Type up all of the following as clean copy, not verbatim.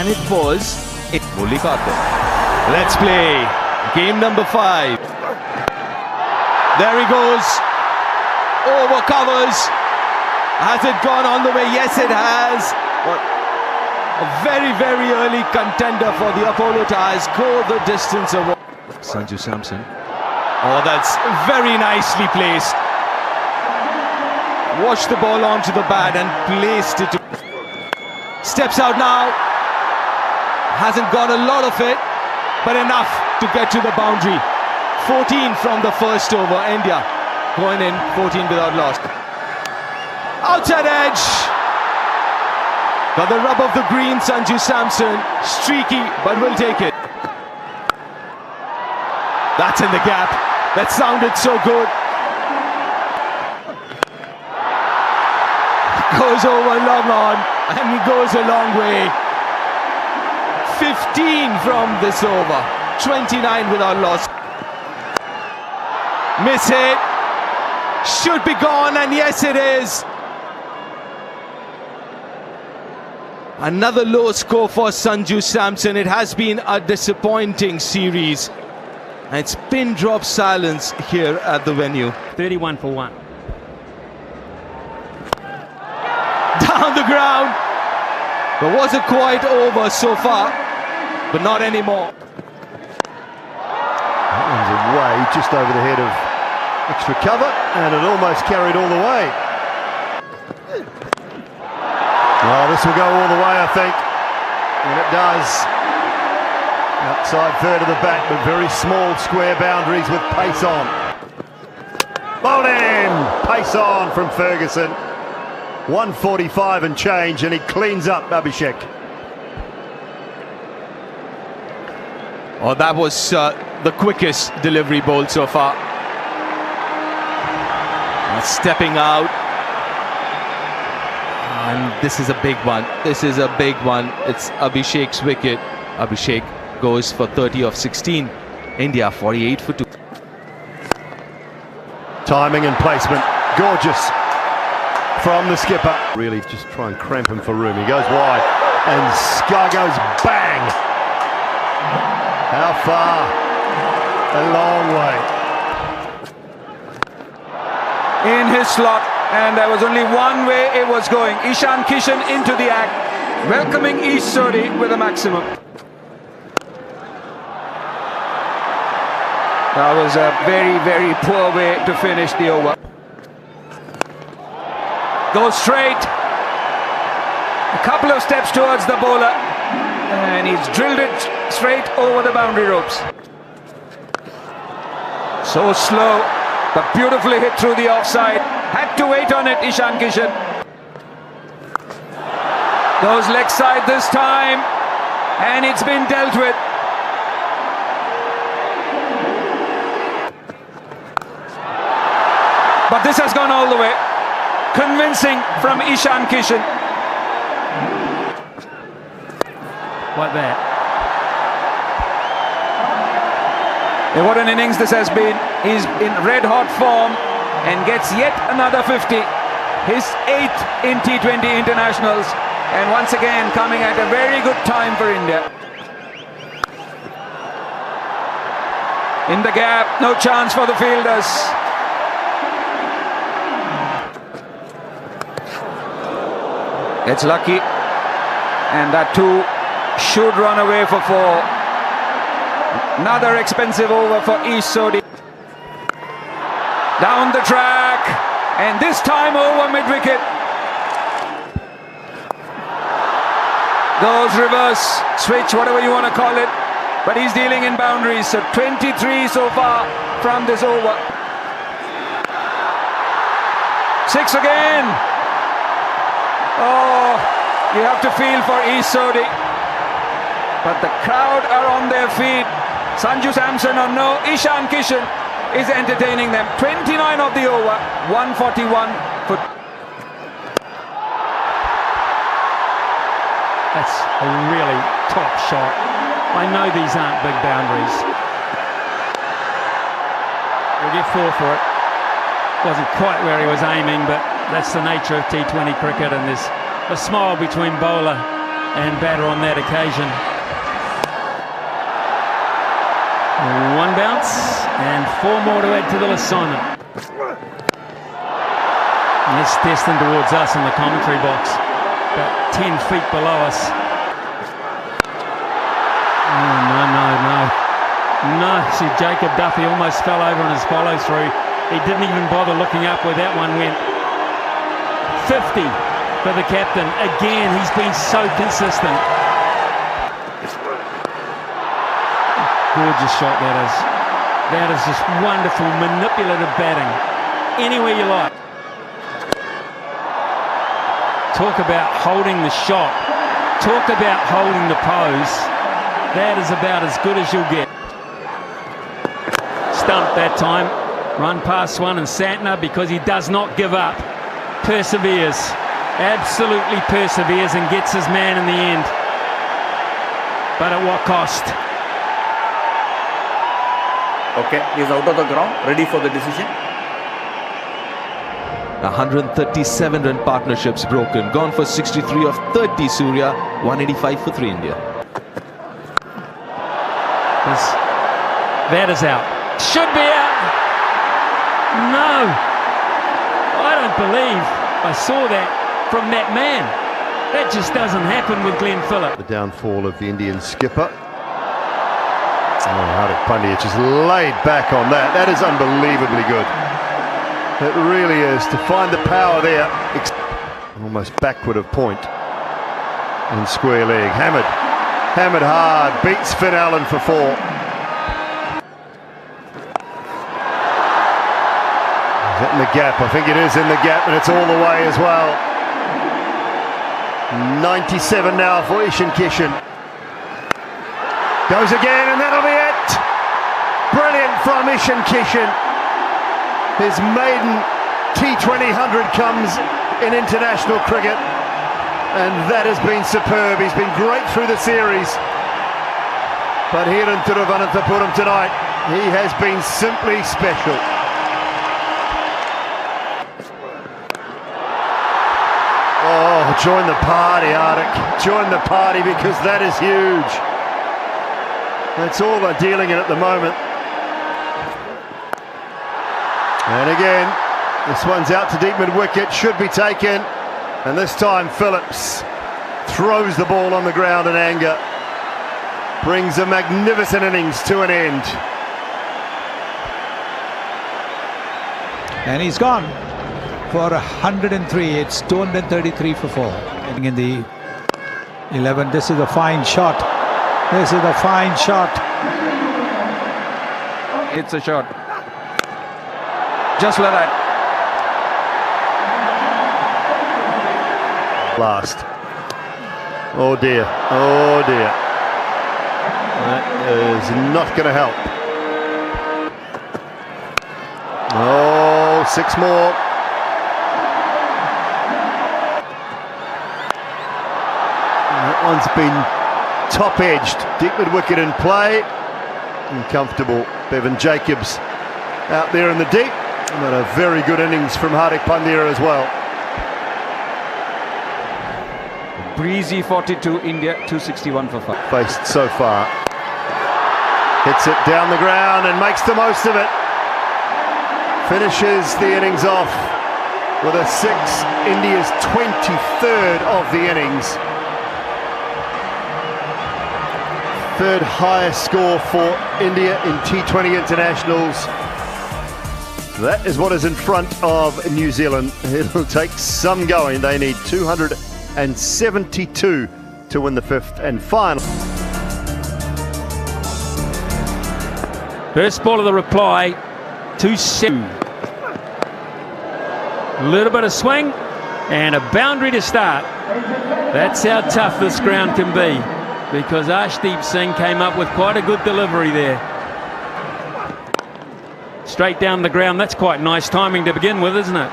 And it was Mullikathu. Let's play game number 5. There he goes. Over covers. Has it gone all the way? Yes, it has. But a very, very early contender for the Apollo Tyres. Go the distance of Sanju Samson. Oh, that's very nicely placed. Washed the ball onto the pad and placed it. Steps out now. Hasn't got a lot of it, but enough to get to the boundary. 14 from the first over. India going in 14 without loss. Outside edge. Got the rub of the green, Sanju Samson. Streaky, but will take it. That's in the gap. That sounded so good. Goes over long on, and he goes a long way. 15 from this over. 29 without loss. Miss hit. Should be gone, and yes it is. Another low score for Sanju Samson. It has been a disappointing series. And it's pin drop silence here at the venue. 31 for 1. Down the ground. But was it quite over so far? But not anymore. That one's away, just over the head of extra cover, and it almost carried all the way. Well, this will go all the way, I think. And it does. Outside third of the bat, but very small square boundaries with pace on. Bowled in! Pace on from Ferguson. 145 and change, and he cleans up Abhishek. Oh, that was the quickest delivery bowl so far. Stepping out. And this is a big one. This is a big one. It's Abhishek's wicket. Abhishek goes for 30 of 16. India 48 for 2. Timing and placement, gorgeous from the skipper. Really just try and cramp him for room. He goes wide, and Sky goes bang. How far? A long way. In his slot, and there was only one way it was going. Ishan Kishan into the act, welcoming Ish Sodhi with a maximum. That was a very, very poor way to finish the over. Goes straight. A couple of steps towards the bowler, and he's drilled it straight over the boundary ropes. So slow, but beautifully hit through the offside. Had to wait on it, Ishan Kishan. Goes leg side this time, and it's been dealt with. But this has gone all the way. Convincing from Ishan Kishan. Like that. And what an innings this has been. He's in red hot form and gets yet another 50. His 8th in T20 internationals. And once again coming at a very good time for India. In the gap, no chance for the fielders. Gets lucky, and that too should run away for 4. Another expensive over for Ish Sodhi. Down the track, and this time over mid-wicket. Goes reverse, switch, whatever you want to call it, but he's dealing in boundaries, so 23 so far from this over. 6 again. Oh, you have to feel for Ish Sodhi. But the crowd are on their feet. Sanju Samson or no, Ishan Kishan is entertaining them. 29 of the over, 141 for... That's a really top shot. I know these aren't big boundaries. We'll get 4 for it. Wasn't quite where he was aiming, but that's the nature of T20 cricket, and there's a smile between bowler and batter on that occasion. One bounce and 4 more to add to the assignment. And it's destined towards us in the commentary box, about 10 feet below us. Oh, no. See, Jacob Duffy almost fell over on his follow through. He didn't even bother looking up where that one went. 50 for the captain. Again, he's been so consistent. Gorgeous shot that is. That is just wonderful, manipulative batting. Anywhere you like. Talk about holding the shot. Talk about holding the pose. That is about as good as you'll get. Stumped that time. Run past one and Santner, because he does not give up. Perseveres. Absolutely perseveres and gets his man in the end. But at what cost? Okay, he's out of the ground, ready for the decision. 137 run partnerships broken. Gone for 63 of 30 Surya. 185 for 3 India. That is out. Should be out. No. I don't believe I saw that from that man. That just doesn't happen with Glenn Phillips. The downfall of the Indian skipper. Hardik Pandya just laid back on that. That is unbelievably good. It really is. To find the power there. Almost backward of point. And square leg. Hammered hard. Beats Finn Allen for 4. Is that in the gap? I think it is in the gap, and it's all the way as well. 97 now for Ishan Kishan. Goes again, and that'll be it. Brilliant from Ishan Kishan. His maiden T20 100 comes in international cricket, and that has been superb. He's been great through the series, but here in Thiruvananthapuram tonight, he has been simply special. Oh, join the party, Hardik. Join the party, because that is huge. That's all they're dealing in at the moment. And again, this one's out to deep mid-wicket, should be taken. And this time Phillips throws the ball on the ground in anger. Brings a magnificent innings to an end. And he's gone for 103. It's 233 for 4. In the 11, this is a fine shot. This is a fine shot. It's a shot. Just like that. Last. Oh dear. Oh dear. That is not going to help. Oh, 6 more. That one's been top-edged. Deep mid-wicket in play. Uncomfortable. Bevan Jacobs out there in the deep. But a very good innings from Hardik Pandya as well. Breezy 42, India 261 for 5. Faced so far. Hits it down the ground and makes the most of it. Finishes the innings off with a 6. India's 23rd of the innings. 3rd highest score for India in T20 internationals. That is what is in front of New Zealand. It'll take some going. They need 272 to win the 5th and final. First ball of the reply, 2-7. A little bit of swing and a boundary to start. That's how tough this ground can be, because Arshdeep Singh came up with quite a good delivery there. Straight down the ground. That's quite nice timing to begin with, isn't it?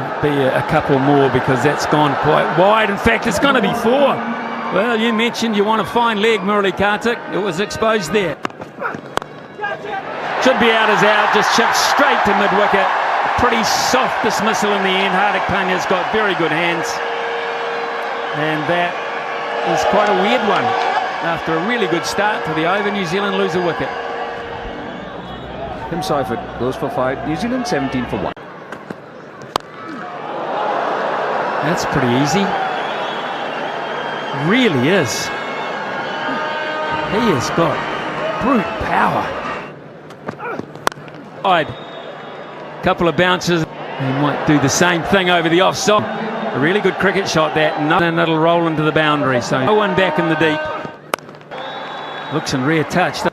Might be a couple more, because that's gone quite wide. In fact, it's going to be 4. Well, you mentioned you want a fine leg, Murali Kartik. It was exposed there. Should be out as out. Just chipped straight to mid-wicket. Pretty soft dismissal in the end. Hardik Pandya's got very good hands. And that is quite a weird one. After a really good start to the over, New Zealand lose a wicket. Tim Seifert goes for 5. New Zealand 17 for 1. That's pretty easy. Really is. He has got brute power. Couple of bounces. He might do the same thing over the offside. A really good cricket shot that, and it'll roll into the boundary. So no one back in the deep. Looks in rare touch,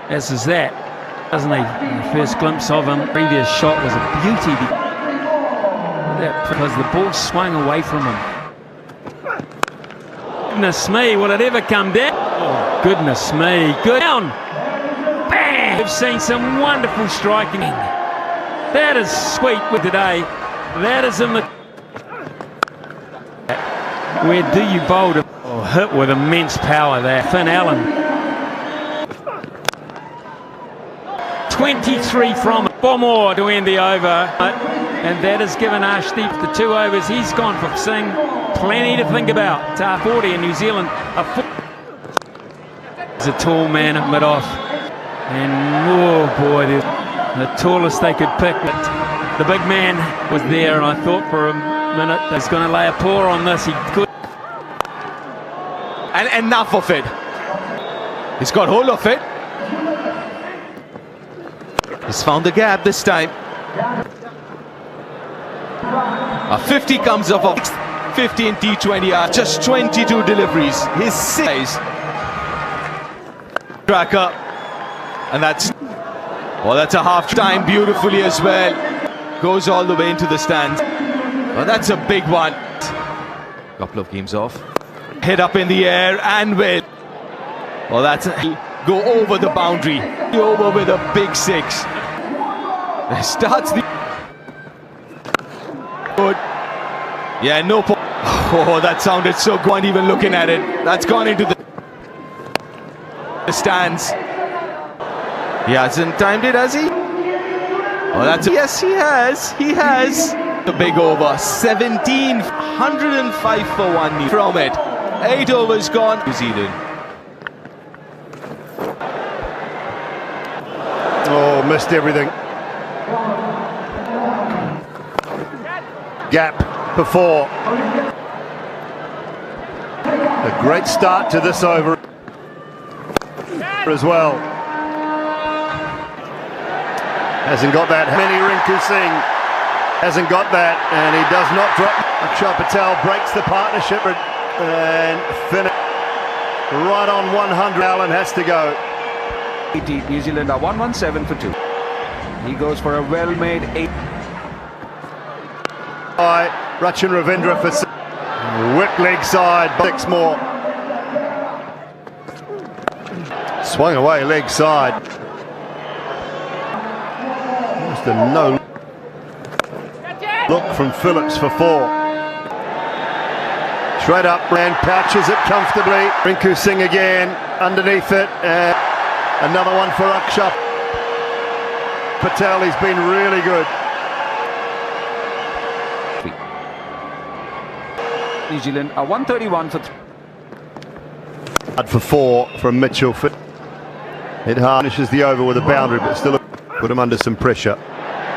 as is that, doesn't he? The first glimpse of him. Previous shot was a beauty. Because the ball swung away from him. Goodness me, will it ever come down? Oh, goodness me. Good down. Bam! We've seen some wonderful striking. That is sweet with today. That is in the... Where do you bowl to... Oh, hit with immense power there. Finn Allen. 23 from it. 4 more to end the over. And that has given Arshdeep the 2 overs. He's gone for Singh. Plenty to think about. Tar 40 in New Zealand. He's a tall man at mid-off. And oh boy, the tallest they could pick. But the big man was there, and I thought for a minute he's going to lay a paw on this. He could. And enough of it. He's got hold of it. He's found the gap this time. A 50 comes off of 50 in T20. Just 22 deliveries. His 6 tracker. And that's... Well, that's a half-time beautifully as well. Goes all the way into the stands. Well, that's a big one. Couple of games off. Head up in the air and will. Well, that's go over the boundary. Over with a big 6. There starts the... Good. Yeah, no... Oh, that sounded so good even looking at it. That's gone into the stands. He hasn't timed it, has he? Oh, that's... Yes, he has. He has. The big over. 105 for 1 from it. 8 overs gone. New Zealand. Oh, missed everything. Gap before. A great start to this over as well. Hasn't got that. Many Rinku Singh hasn't got that, and he does not drop. Akshar Patel breaks the partnership and finish right on 100. Allen has to go. New Zealand are 117 for 2. He goes for a well-made 8. By Rachin Ravindra for 6. Whip leg side, 6 more. Swung away leg side. Just a no look from Phillips for 4. Straight up and pouches it comfortably. Rinku Singh again underneath it. Another one for Akshar Patel. He's been really good. New Zealand are 131 for 3. For 4 from Mitchell. It harnesses the over with a boundary, but still put him under some pressure.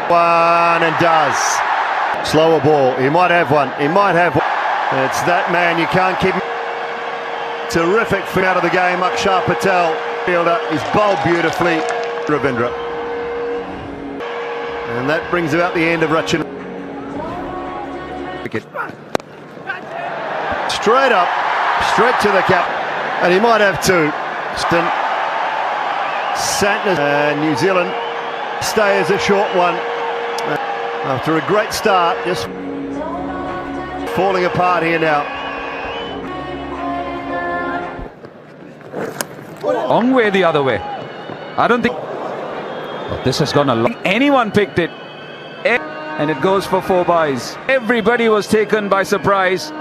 One and does. Slower ball. He might have one. He might have one. It's that man. You can't keep him. Terrific fit out of the game. Akshar Patel. Fielder. He's bowled beautifully. Ravindra. And that brings about the end of Rachin. Straight up. Straight to the cap. And he might have 2. Santner and New Zealand stay as a short one. After a great start, just falling apart here now. Long way the other way. I don't think... Oh, this has gone a long... Anyone picked it. And it goes for 4 byes. Everybody was taken by surprise.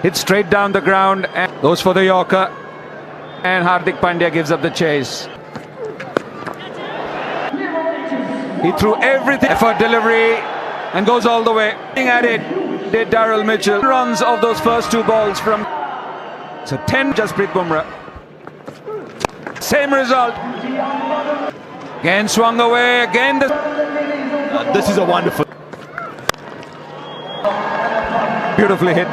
Hit straight down the ground and goes for the Yorker. And Hardik Pandya gives up the chase. He threw everything for delivery and goes all the way. At it did Daryl Mitchell. Runs of those first two balls from. So 10 Jasprit Bumrah. Same result. Again swung away. Again This is a wonderful. beautifully hit.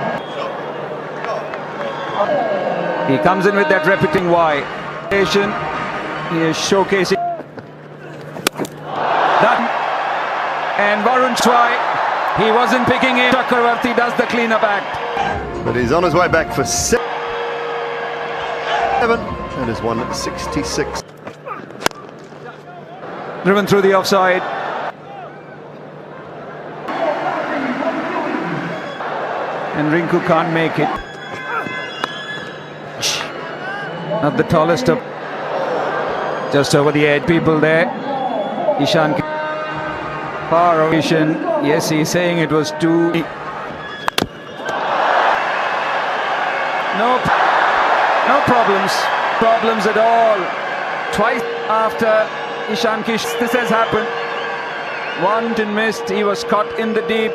He comes in with that repeating Y. He is showcasing that. And Varun Chwai, he wasn't picking it. Chakravarti does the cleanup act. But he's on his way back for 7 and is 166. Driven through the offside. And Rinku can't make it. Not the tallest of. Just over the edge, people there. Ishan. Far over. Yes, he's saying it was too. No problems. Problems at all. Twice after Ishan Kish, this has happened. One missed, he was caught in the deep.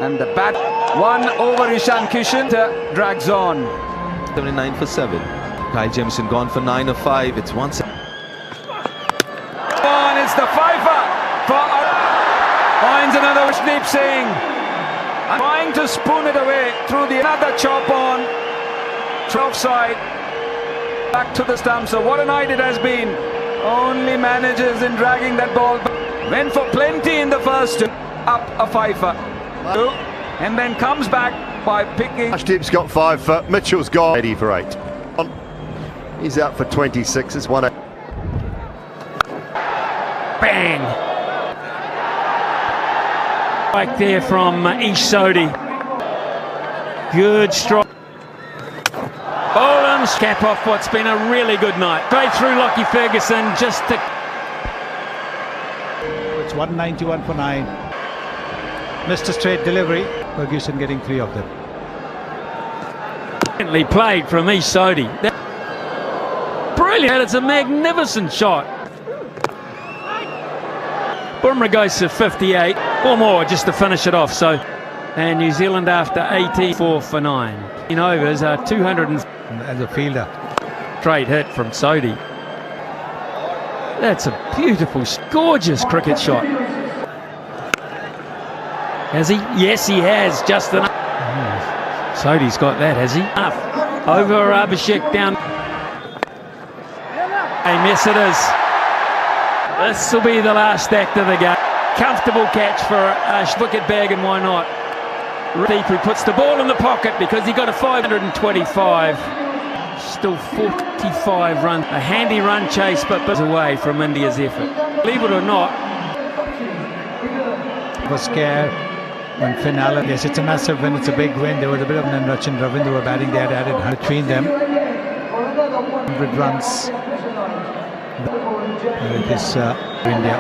And the bat, one over Ishan Kishan, drags on. 79 for 7. Kyle Jamieson gone for 9 of 5. It's 1. And it's the fifer for finds another Deep Singh. Trying to spoon it away through the another chop on. 12 side. Back to the stump. So what a night it has been. Only manages in dragging that ball. Went for plenty in the first two. Up a fifer. And then comes back by picking. Ashdeep's got 5 for Mitchell's gone 80 for 8. He's out for 26. It's 1. Bang! Right there from Ish Sodhi. Good strike. Boland's cap off what's been a really good night. Straight through Lockie Ferguson just to. It's 191 for 9. Mr. Straight delivery. Ferguson getting 3 of them. Brilliantly played from Ish Sodhi. Brilliant. It's a magnificent shot. Bumrah goes to 58 or more just to finish it off. So, and New Zealand after 84 for 9. In overs are 200 as a fielder. Straight hit from Sodhi. That's a beautiful, gorgeous cricket shot. Has he? Yes, he has. Just enough. Sodhi's got that, has he? Enough. Over Abhishek down. A mess it is. This will be the last act of the game. Comfortable catch for Ash. Wicket bag, and why not? Deep, who puts the ball in the pocket because he got a 525. Still 45 run. A handy run chase, but away from India's effort. Believe it or not. Was scared when Finn Allen. Yes, it's a massive win. It's a big win. There was a bit of an Rachin Ravindra were batting. They had added 100 between them. 100 runs. This India.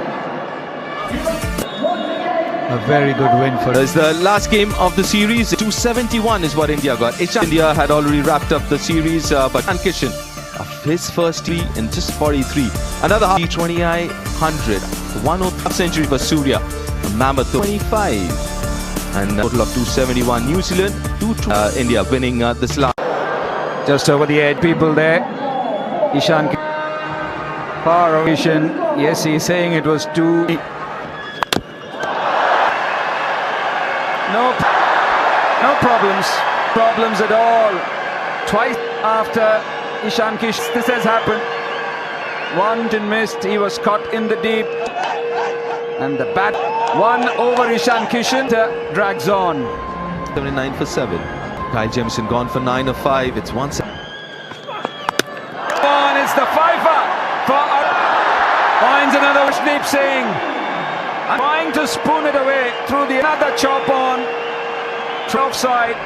A very good win for It's the last game of the series. 271 is what India got. India had already wrapped up the series, but Kishan, his first tee in just 43. Another T20I 100. 1 century for Surya. A mammoth 25. And a total of 271. New Zealand, India winning this last. Just over the edge, people there. Ishan. Far over Ishan. Yes, he's saying it was too. No problems at all. Twice after Ishan Kish, this has happened. One missed, he was caught in the deep. And the bat, one over Ishan Kishan, drags on. 79 for 7. Kyle Jamieson gone for 9 of 5. It's 1. And it's the fifer for finds another Deep Singh. Trying to spoon it away through the another chop on. 12 side.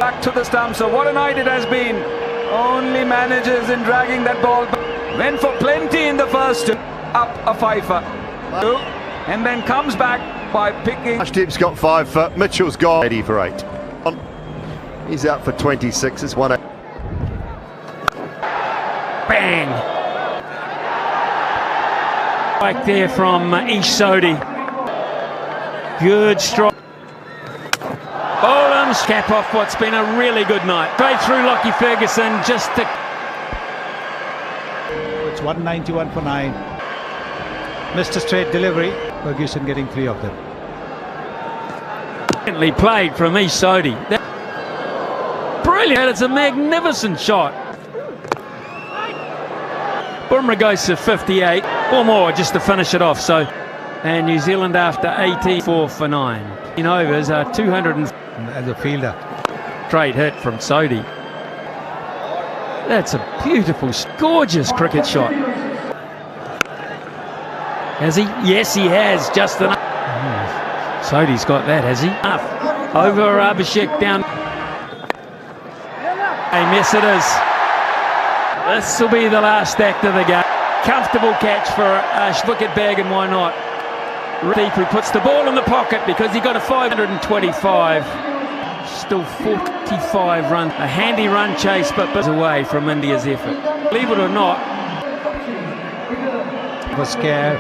Back to the stump. So what a night it has been. Only manages in dragging that ball. Went for plenty in the first two. Up a fifer. And then comes back by picking. Ashdeep's got 5 for Mitchell's gone 80 for 8. He's out for 26. It's 1. Bang! Like there from Ish Sodhi. Good strike. Boland's cap off what's been a really good night. Straight through Lockie Ferguson just to... It's 191 for 9. Mr. Straight delivery. Ferguson getting 3 of them. Brilliantly played from Ish Sodhi. Brilliant, it's a magnificent shot. Bumrah goes to 58 or more just to finish it off. So, and New Zealand after 84 for 9. In overs are 200 as a fielder. Straight hit from Sodhi. That's a beautiful, gorgeous cricket shot. Has he? Yes, he has. Just enough. Sodhi's got that, has he? Enough. Over Abhishek down. Hey, yes it is. This will be the last act of the game. Comfortable catch for wicket bag, and why not? Deep, who puts the ball in the pocket because he got a 525. Still 45 run. A handy run chase, but away from India's effort. Believe it or not. Was scared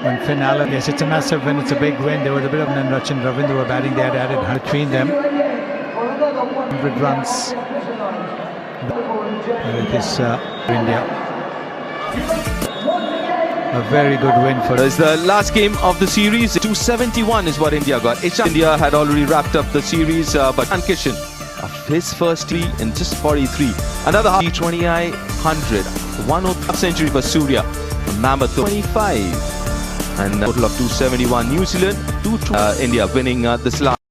when Finn Allen. Yes, it's a massive win. It's a big win. There was a bit of an Rachin Ravindra were batting. They had added between them. 100 runs. It is India. A very good win for It's the last game of the series. 271 is what India got. India had already wrapped up the series, but Kishan of his first tee in just 43. Another T20I 100. 1 century for Surya. Mammoth 25. And a total of 271. New Zealand, India winning this last.